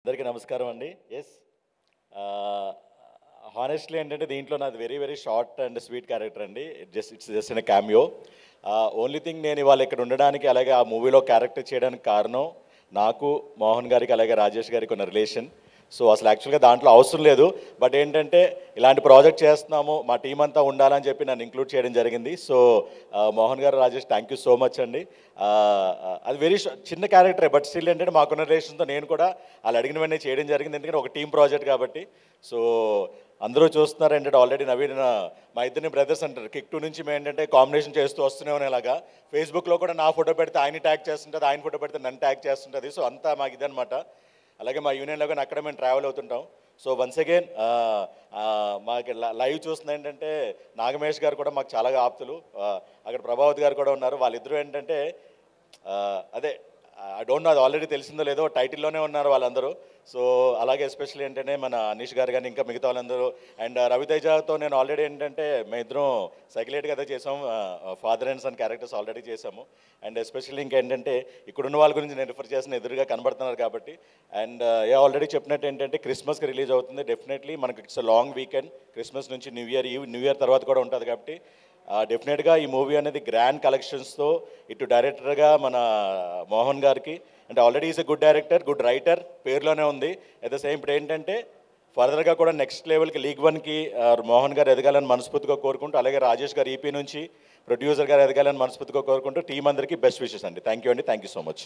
అందరికీ నమస్కారం అండి. ఎస్ హానెస్ట్లీ ఏంటంటే దీంట్లో నాది very very short and sweet character అండి. It's just in cameo. Only thing నేను ఇవాళ ఇక్కడ ఉండడానికి అలాగే ఆ మూవీలో క్యారెక్టర్ చేయడానికి కారణం నాకు మోహన్ గారికి అలాగే రాజేష్ గారికి ఉన్న రిలేషన్. సో అసలు యాక్చువల్గా దాంట్లో అవసరం లేదు. బట్ ఏంటంటే ఇలాంటి ప్రాజెక్ట్ చేస్తున్నాము, మా టీం అంతా ఉండాలని చెప్పి నన్ను ఇంక్లూడ్ చేయడం జరిగింది. సో మోహన్ గారు, Rajesh, thank you so much అండి. అది వెరీ చిన్న క్యారెక్టరే, బట్ స్టిల్ ఏంటంటే మాకున్న రిలేషన్తో నేను కూడా వాళ్ళు అడిగినవన్నీ చేయడం జరిగింది. ఎందుకంటే ఒక టీం ప్రాజెక్ట్ కాబట్టి. సో అందరూ చూస్తున్నారు ఏంటంటే ఆల్రెడీ నవీన్ మా ఇద్దరిని బ్రదర్స్ అంటారు. కిక్ 2 నుంచి మేము ఏంటంటే కాంబినేషన్ చేస్తూ వస్తూనే అనేలాగా ఫేస్బుక్లో కూడా నా ఫోటో పెడితే ఆయన ట్యాగ్ చేస్తుంటుంది, ఆయన ఫోటో పెడితే నన్ను ట్యాగ్ చేస్తుంటుంది. సో అంతా మాకు ఇదనమాట. అలాగే మా యూనియన్లో కానీ అక్కడ మేము ట్రావెల్ అవుతుంటాం. సో వన్స్ అగైన్ మాకు లైవ్ చూస్తుంది ఏంటంటే నాగమేష్ గారు కూడా మాకు చాలా ఆప్తులు. అక్కడ ప్రభావత్ గారు కూడా ఉన్నారు. వాళ్ళిద్దరూ ఏంటంటే అదే ఐ డోంట్ నో, అది ఆల్రెడీ తెలిసిందో లేదో, టైటిల్లోనే ఉన్నారు వాళ్ళందరూ. సో అలాగే ఎస్పెషల్లీ ఏంటంటే మన అనీష్ గారు కానీ ఇంకా మిగతా వాళ్ళందరూ. అండ్ రవితేజతో నేను ఆల్రెడీ ఏంటంటే మేము ఇద్దరం సైకిలేట్గా అదే చేసాము, father and son characters already చేసాము. అండ్ ఎస్పెషల్లీ ఇంకేంటంటే ఇక్కడున్న వాళ్ళ గురించి నేను రిఫర్ చేసిన ఎదురుగా కనబడుతున్నారు కాబట్టి. అండ్ ఆల్రెడీ చెప్పినట్టు ఏంటంటే క్రిస్మస్కి రిలీజ్ అవుతుంది. డెఫినెట్లీ మనకి ఇట్స్ లాంగ్ వీకెండ్, క్రిస్మస్ నుంచి న్యూ ఇయర్ తర్వాత కూడా ఉంటుంది కాబట్టి డెఫినెట్గా ఈ మూవీ అనేది గ్రాండ్ కలెక్షన్స్తో ఇటు డైరెక్టర్గా మన మోహన్ గారికి, అంటే already is a good director, good writer, పేరులోనే ఉంది. అట్ ద సేమ్ ఇప్పుడు ఏంటంటే ఫర్దర్గా కూడా నెక్స్ట్ లెవెల్కి లీగ్ 1కి మోహన్ గారు ఎదగాలని మనస్ఫూర్తిగా కోరుకుంటూ, అలాగే రాజేష్ గారు ఈపీ నుంచి ప్రొడ్యూసర్ గారు ఎదగాలని మనస్ఫూర్తిగా కోరుకుంటూ టీం అందరికీ బెస్ట్ విషెస్ అండి. థ్యాంక్ యూ అండి. Thank you so much.